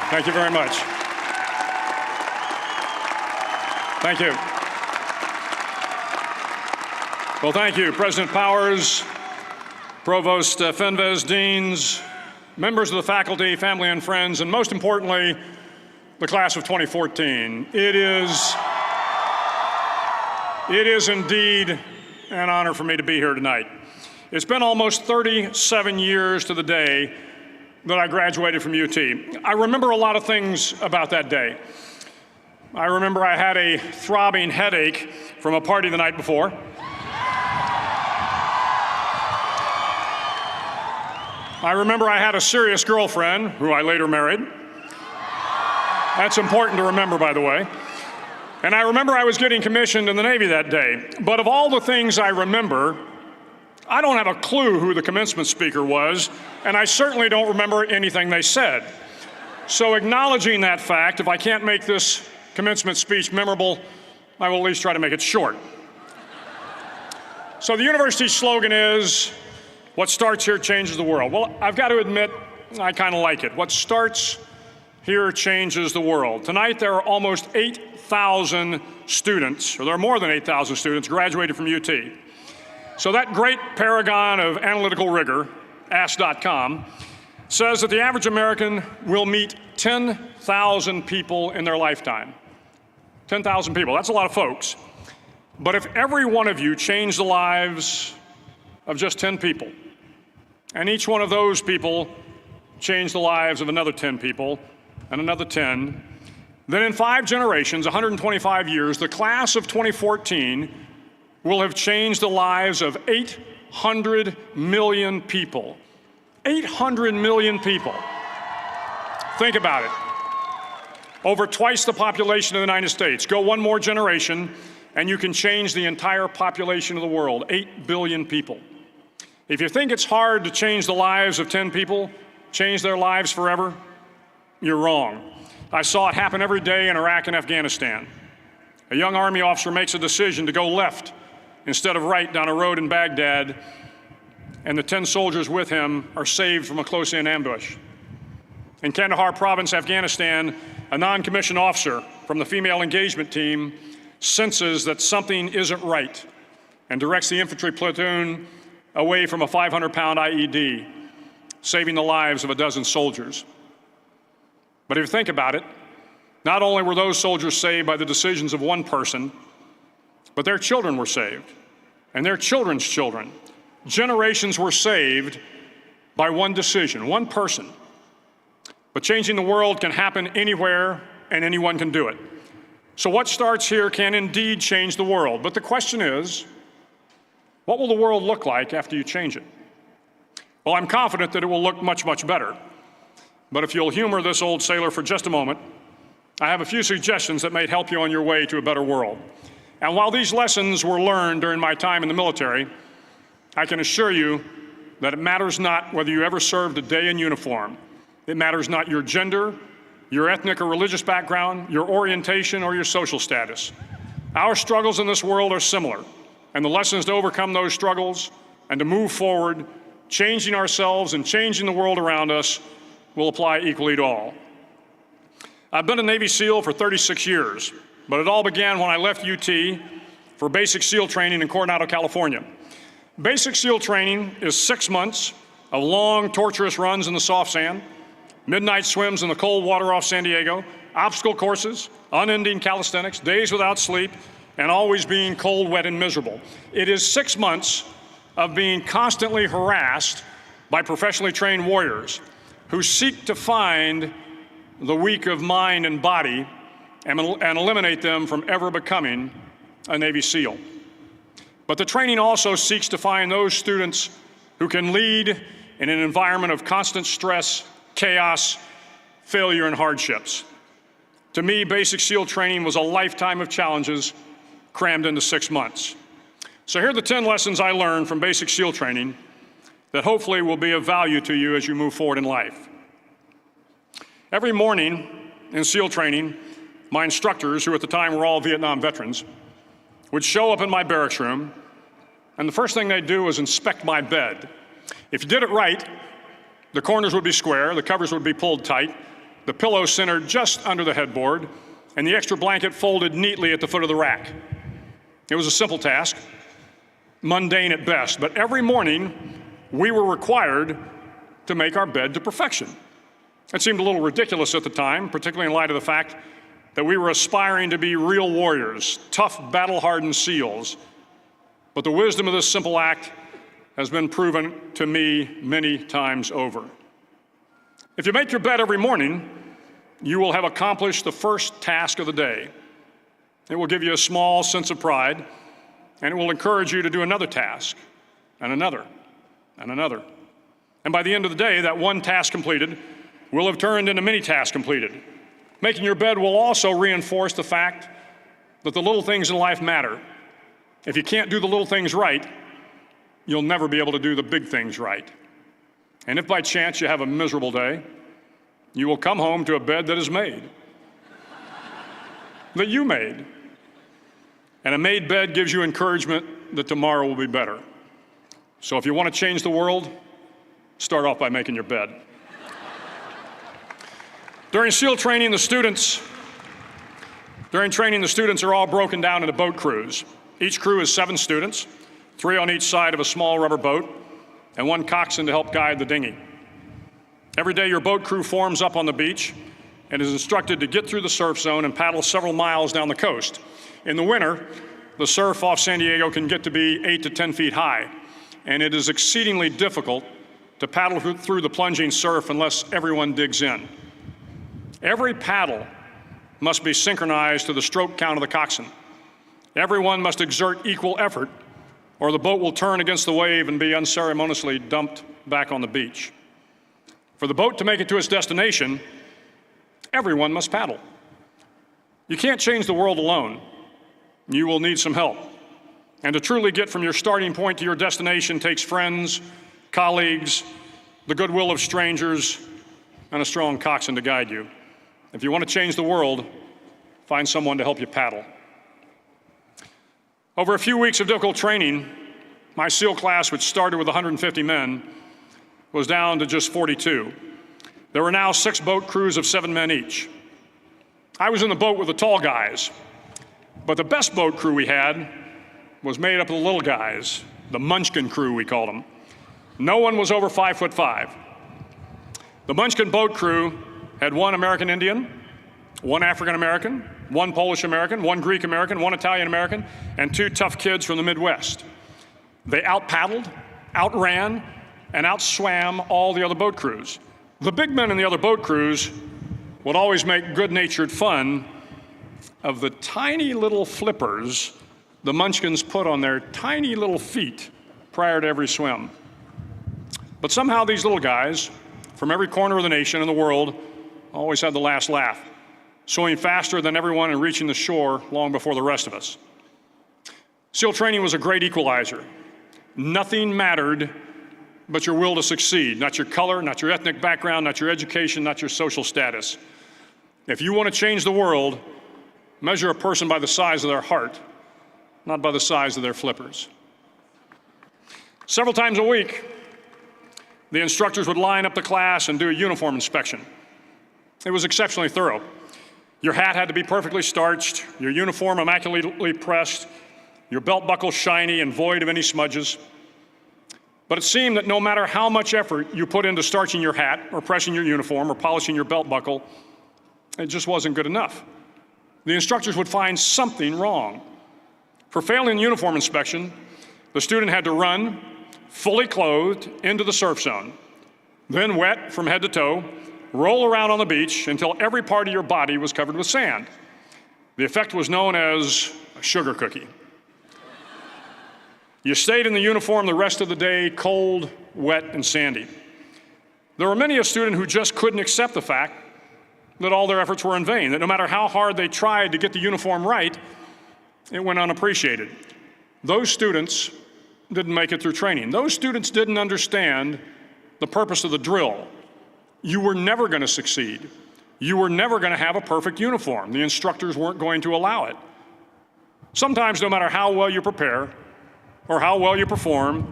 Thank you very much. Thank you. Well, thank you, President Powers, Provost Fenves, deans, members of the faculty, family and friends, and most importantly, the class of 2014. It is indeed an honor for me to be here tonight. It's been almost 37 years to the day that I graduated from UT. I remember a lot of things about that day. I remember I had a throbbing headache from a party the night before. I remember I had a serious girlfriend, who I later married. That's important to remember, by the way. And I remember I was getting commissioned in the Navy that day. But of all the things I remember, I don't have a clue who the commencement speaker was, and I certainly don't remember anything they said. So acknowledging that fact, if I can't make this commencement speech memorable, I will at least try to make it short. So the university's slogan is, "What starts here changes the world." Well, I've got to admit, I kind of like it. What starts here changes the world. Tonight, there are almost 8,000 students, or there are more than 8,000 students graduated from UT. So that great paragon of analytical rigor, Ask.com, says that the average American will meet 10,000 people in their lifetime. 10,000 people, that's a lot of folks. But if every one of you changed the lives of just 10 people, and each one of those people changed the lives of another 10 people, and another 10, then in 5 generations, 125 years, the class of 2014 will have changed the lives of 800 million people. 800 million people. Think about it. Over twice the population of the United States. Go one more generation, and you can change the entire population of the world, 8 billion people. If you think it's hard to change the lives of 10 people, change their lives forever, you're wrong. I saw it happen every day in Iraq and Afghanistan. A young Army officer makes a decision to go left instead of right down a road in Baghdad, and the 10 soldiers with him are saved from a close-in ambush. In Kandahar province, Afghanistan, a non-commissioned officer from the female engagement team senses that something isn't right and directs the infantry platoon away from a 500-pound IED, saving the lives of a dozen soldiers. But if you think about it, not only were those soldiers saved by the decisions of one person, but their children were saved, and their children's children. Generations were saved by one decision, one person. But changing the world can happen anywhere, and anyone can do it. So what starts here can indeed change the world. But the question is, what will the world look like after you change it? Well, I'm confident that it will look much, much better. But if you'll humor this old sailor for just a moment, I have a few suggestions that may help you on your way to a better world. And while these lessons were learned during my time in the military, I can assure you that it matters not whether you ever served a day in uniform. It matters not your gender, your ethnic or religious background, your orientation, or your social status. Our struggles in this world are similar, and the lessons to overcome those struggles and to move forward, changing ourselves and changing the world around us, will apply equally to all. I've been a Navy SEAL for 36 years, but it all began when I left UT for basic SEAL training in Coronado, California. Basic SEAL training is 6 months of long, torturous runs in the soft sand, midnight swims in the cold water off San Diego, obstacle courses, unending calisthenics, days without sleep, and always being cold, wet, and miserable. It is 6 months of being constantly harassed by professionally trained warriors who seek to find the weak of mind and body and eliminate them from ever becoming a Navy SEAL. But the training also seeks to find those students who can lead in an environment of constant stress, chaos, failure, and hardships. To me, basic SEAL training was a lifetime of challenges crammed into 6 months. So here are the 10 lessons I learned from basic SEAL training that hopefully will be of value to you as you move forward in life. Every morning in SEAL training, my instructors, who at the time were all Vietnam veterans, would show up in my barracks room, and the first thing they'd do was inspect my bed. If you did it right, the corners would be square, the covers would be pulled tight, the pillow centered just under the headboard, and the extra blanket folded neatly at the foot of the rack. It was a simple task, mundane at best, but every morning we were required to make our bed to perfection. It seemed a little ridiculous at the time, particularly in light of the fact that we were aspiring to be real warriors, tough, battle-hardened SEALs. But the wisdom of this simple act has been proven to me many times over. If you make your bed every morning, you will have accomplished the first task of the day. It will give you a small sense of pride, and it will encourage you to do another task, and another, and another. And by the end of the day, that one task completed will have turned into many tasks completed. Making your bed will also reinforce the fact that the little things in life matter. If you can't do the little things right, you'll never be able to do the big things right. And if by chance you have a miserable day, you will come home to a bed that is made, that you made. And a made bed gives you encouragement that tomorrow will be better. So if you want to change the world, start off by making your bed. During SEAL training, the students are all broken down into boat crews. Each crew is 7 students, 3 on each side of a small rubber boat, and 1 coxswain to help guide the dinghy. Every day, your boat crew forms up on the beach and is instructed to get through the surf zone and paddle several miles down the coast. In the winter, the surf off San Diego can get to be 8 to 10 feet high, and it is exceedingly difficult to paddle through the plunging surf unless everyone digs in. Every paddle must be synchronized to the stroke count of the coxswain. Everyone must exert equal effort, or the boat will turn against the wave and be unceremoniously dumped back on the beach. For the boat to make it to its destination, everyone must paddle. You can't change the world alone. You will need some help. And to truly get from your starting point to your destination takes friends, colleagues, the goodwill of strangers, and a strong coxswain to guide you. If you want to change the world, find someone to help you paddle. Over a few weeks of difficult training, my SEAL class, which started with 150 men, was down to just 42. There were now 6 boat crews of 7 men each. I was in the boat with the tall guys, but the best boat crew we had was made up of the little guys, the Munchkin crew, we called them. No one was over 5'5". The Munchkin boat crew had 1 American Indian, 1 African American, 1 Polish American, 1 Greek American, 1 Italian American, and 2 tough kids from the Midwest. They out-paddled, outran, and outswam all the other boat crews. The big men in the other boat crews would always make good-natured fun of the tiny little flippers the Munchkins put on their tiny little feet prior to every swim. But somehow these little guys from every corner of the nation and the world always had the last laugh, swimming faster than everyone and reaching the shore long before the rest of us. SEAL training was a great equalizer. Nothing mattered but your will to succeed, not your color, not your ethnic background, not your education, not your social status. If you want to change the world, measure a person by the size of their heart, not by the size of their flippers. Several times a week, the instructors would line up the class and do a uniform inspection. It was exceptionally thorough. Your hat had to be perfectly starched, your uniform immaculately pressed, your belt buckle shiny and void of any smudges. But it seemed that no matter how much effort you put into starching your hat or pressing your uniform or polishing your belt buckle, it just wasn't good enough. The instructors would find something wrong. For failing the uniform inspection, the student had to run, fully clothed, into the surf zone, then wet from head to toe, roll around on the beach until every part of your body was covered with sand. The effect was known as a sugar cookie. You stayed in the uniform the rest of the day, cold, wet, and sandy. There were many a student who just couldn't accept the fact that all their efforts were in vain, that no matter how hard they tried to get the uniform right, it went unappreciated. Those students didn't make it through training. Those students didn't understand the purpose of the drill. You were never going to succeed. You were never going to have a perfect uniform. The instructors weren't going to allow it. Sometimes, no matter how well you prepare or how well you perform,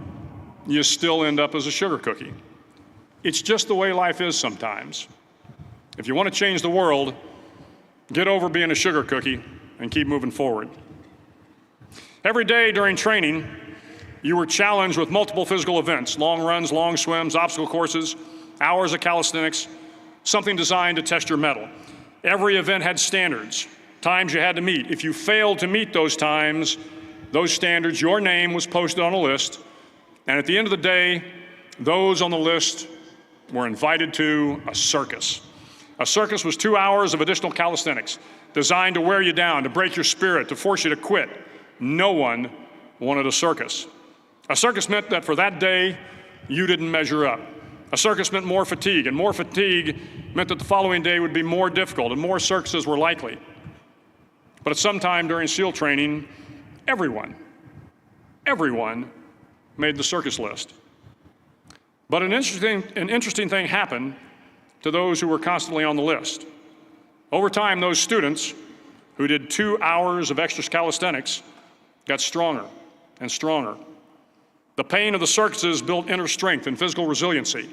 you still end up as a sugar cookie. It's just the way life is sometimes. If you want to change the world, get over being a sugar cookie and keep moving forward. Every day during training, you were challenged with multiple physical events: long runs, long swims, obstacle courses, hours of calisthenics, something designed to test your mettle. Every event had standards, times you had to meet. If you failed to meet those times, those standards, your name was posted on a list, and at the end of the day, those on the list were invited to a circus. A circus was 2 hours of additional calisthenics, designed to wear you down, to break your spirit, to force you to quit. No one wanted a circus. A circus meant that for that day, you didn't measure up. A circus meant more fatigue, and more fatigue meant that the following day would be more difficult, and more circuses were likely. But at some time during SEAL training, everyone made the circus list. But an interesting thing happened to those who were constantly on the list. Over time, those students who did 2 hours of extra calisthenics got stronger and stronger. The pain of the circuses built inner strength and physical resiliency.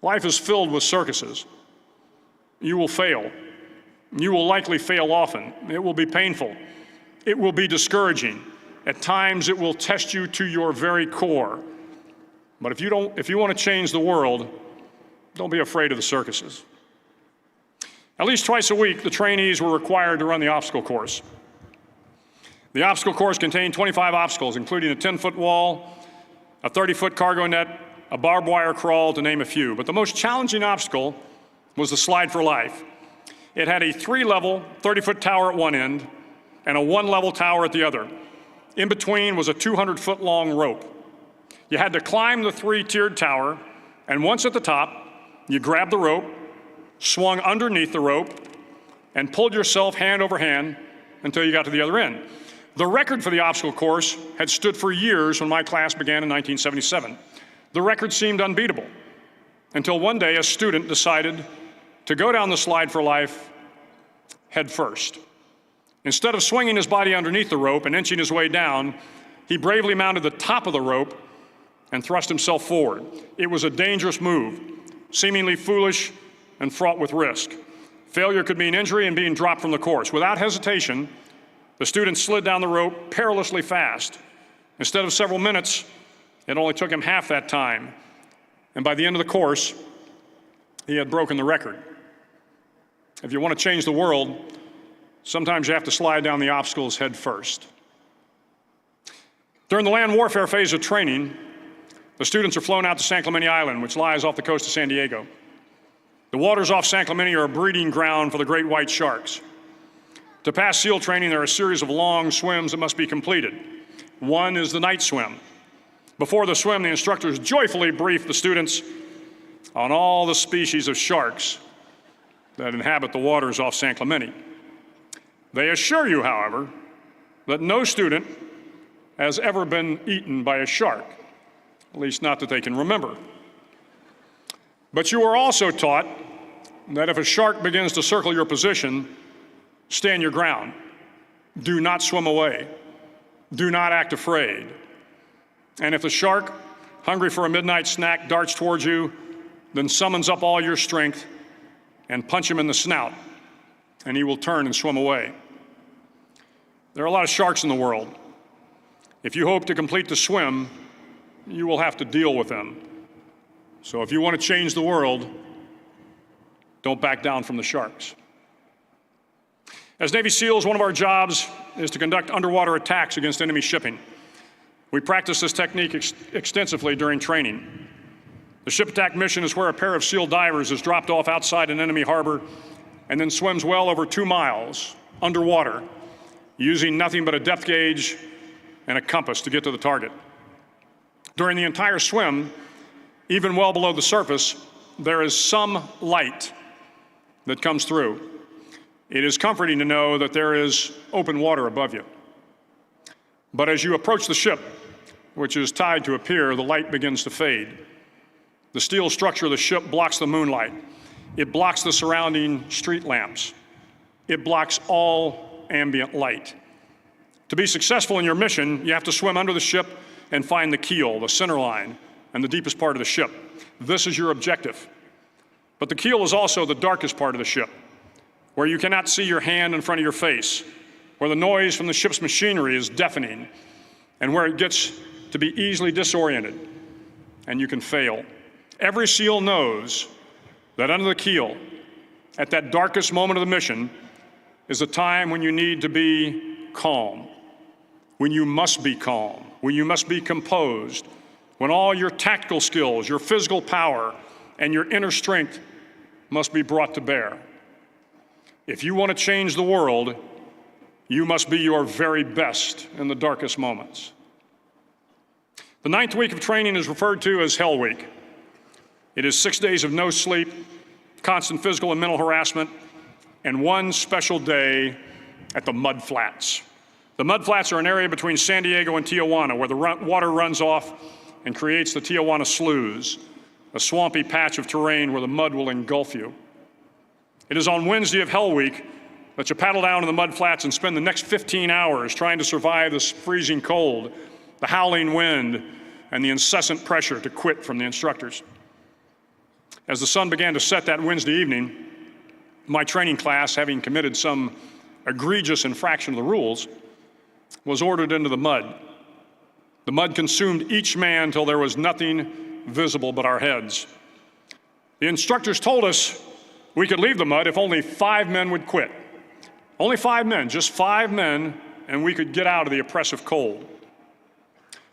Life is filled with circuses. You will fail. You will likely fail often. It will be painful. It will be discouraging. At times, it will test you to your very core. But if you want to change the world, don't be afraid of the circuses. At least twice a week, the trainees were required to run the obstacle course. The obstacle course contained 25 obstacles, including a 10-foot wall, a 30-foot cargo net, a barbed wire crawl, to name a few. But the most challenging obstacle was the slide for life. It had a 3-level, 30-foot tower at one end and a 1-level tower at the other. In between was a 200-foot-long rope. You had to climb the 3-tiered tower, and once at the top, you grabbed the rope, swung underneath the rope, and pulled yourself hand over hand until you got to the other end. The record for the obstacle course had stood for years when my class began in 1977. The record seemed unbeatable until one day a student decided to go down the slide for life head first. Instead of swinging his body underneath the rope and inching his way down, he bravely mounted the top of the rope and thrust himself forward. It was a dangerous move, seemingly foolish and fraught with risk. Failure could mean injury and being dropped from the course. Without hesitation, the student slid down the rope perilously fast. Instead of several minutes, it only took him half that time. And by the end of the course, he had broken the record. If you want to change the world, sometimes you have to slide down the obstacles head first. During the land warfare phase of training, the students are flown out to San Clemente Island, which lies off the coast of San Diego. The waters off San Clemente are a breeding ground for the great white sharks. To pass SEAL training, there are a series of long swims that must be completed. One is the night swim. Before the swim, the instructors joyfully brief the students on all the species of sharks that inhabit the waters off San Clemente. They assure you, however, that no student has ever been eaten by a shark, at least not that they can remember. But you are also taught that if a shark begins to circle your position, stand your ground. Do not swim away. Do not act afraid. And if the shark, hungry for a midnight snack, darts towards you, then summons up all your strength and punch him in the snout, and he will turn and swim away. There are a lot of sharks in the world. If you hope to complete the swim, you will have to deal with them. So if you want to change the world, don't back down from the sharks. As Navy SEALs, one of our jobs is to conduct underwater attacks against enemy shipping. We practice this technique extensively during training. The ship attack mission is where a pair of SEAL divers is dropped off outside an enemy harbor and then swims well over 2 miles underwater, using nothing but a depth gauge and a compass to get to the target. During the entire swim, even well below the surface, there is some light that comes through. It is comforting to know that there is open water above you. But as you approach the ship, which is tied to a pier, the light begins to fade. The steel structure of the ship blocks the moonlight. It blocks the surrounding street lamps. It blocks all ambient light. To be successful in your mission, you have to swim under the ship and find the keel, the center line, and the deepest part of the ship. This is your objective. But the keel is also the darkest part of the ship, where you cannot see your hand in front of your face, where the noise from the ship's machinery is deafening, and where it gets to be easily disoriented, and you can fail. Every SEAL knows that under the keel, at that darkest moment of the mission, is a time when you need to be calm, when you must be calm, when you must be composed, when all your tactical skills, your physical power, and your inner strength must be brought to bear. If you want to change the world, you must be your very best in the darkest moments. The 9th week of training is referred to as Hell Week. It is 6 days of no sleep, constant physical and mental harassment, and one special day at the Mud Flats. The Mud Flats are an area between San Diego and Tijuana where the water runs off and creates the Tijuana Sloughs, a swampy patch of terrain where the mud will engulf you. It is on Wednesday of Hell Week that you paddle down to the Mud Flats and spend the next 15 hours trying to survive this freezing cold, the howling wind, and the incessant pressure to quit from the instructors. As the sun began to set that Wednesday evening, my training class, having committed some egregious infraction of the rules, was ordered into the mud. The mud consumed each man till there was nothing visible but our heads. The instructors told us we could leave the mud if only 5 men would quit. Only 5 men, just 5 men, and we could get out of the oppressive cold.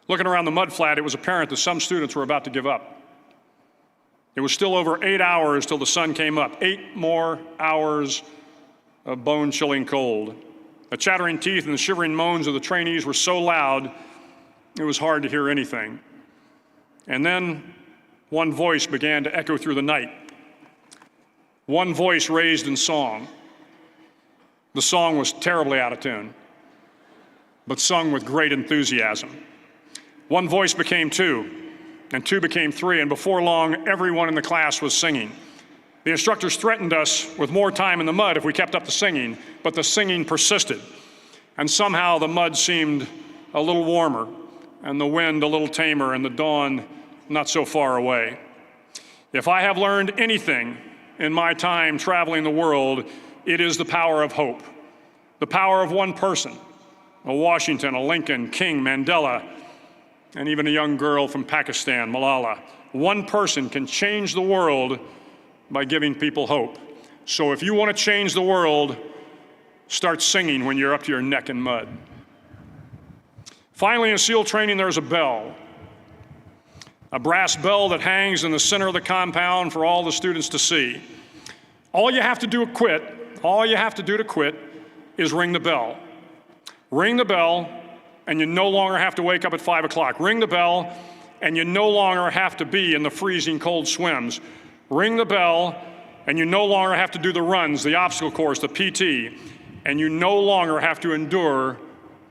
Looking around the mud flat, it was apparent that some students were about to give up. It was still over 8 hours till the sun came up. 8 more hours of bone-chilling cold. The chattering teeth and the shivering moans of the trainees were so loud, it was hard to hear anything. And then one voice began to echo through the night. One voice raised in song. The song was terribly out of tune, but sung with great enthusiasm. One voice became 2, and 2 became 3, and before long, everyone in the class was singing. The instructors threatened us with more time in the mud if we kept up the singing, but the singing persisted. And somehow the mud seemed a little warmer, and the wind a little tamer, and the dawn not so far away. If I have learned anything in my time traveling the world, it is the power of hope. The power of one person, a Washington, a Lincoln, King, Mandela, and even a young girl from Pakistan, Malala. One person can change the world by giving people hope. So if you want to change the world, start singing when you're up to your neck in mud. Finally, in SEAL training, there's a bell. A brass bell that hangs in the center of the compound for all the students to see. All you have to do to quit is ring the bell. Ring the bell, and you no longer have to wake up at 5 o'clock. Ring the bell, and you no longer have to be in the freezing cold swims. Ring the bell, and you no longer have to do the runs, the obstacle course, the PT, and you no longer have to endure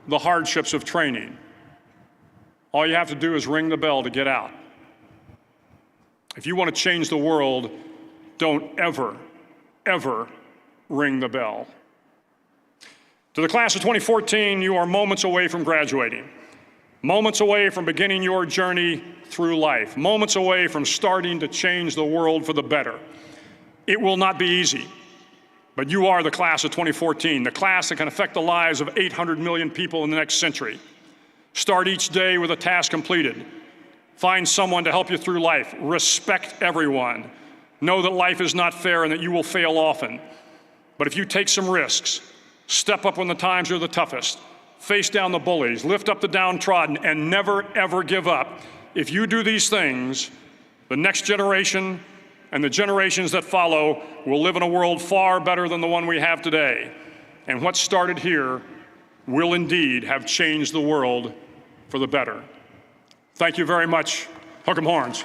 the hardships of training. All you have to do is ring the bell to get out. If you want to change the world, don't ever, ever ring the bell. To the class of 2014, you are moments away from graduating, moments away from beginning your journey through life, moments away from starting to change the world for the better. It will not be easy, but you are the class of 2014, the class that can affect the lives of 800 million people in the next century. Start each day with a task completed. Find someone to help you through life. Respect everyone. Know that life is not fair and that you will fail often. But if you take some risks, step up when the times are the toughest, face down the bullies, lift up the downtrodden, and never, ever give up. If you do these things, the next generation and the generations that follow will live in a world far better than the one we have today. And what started here will indeed have changed the world for the better. Thank you very much. Hook 'em horns.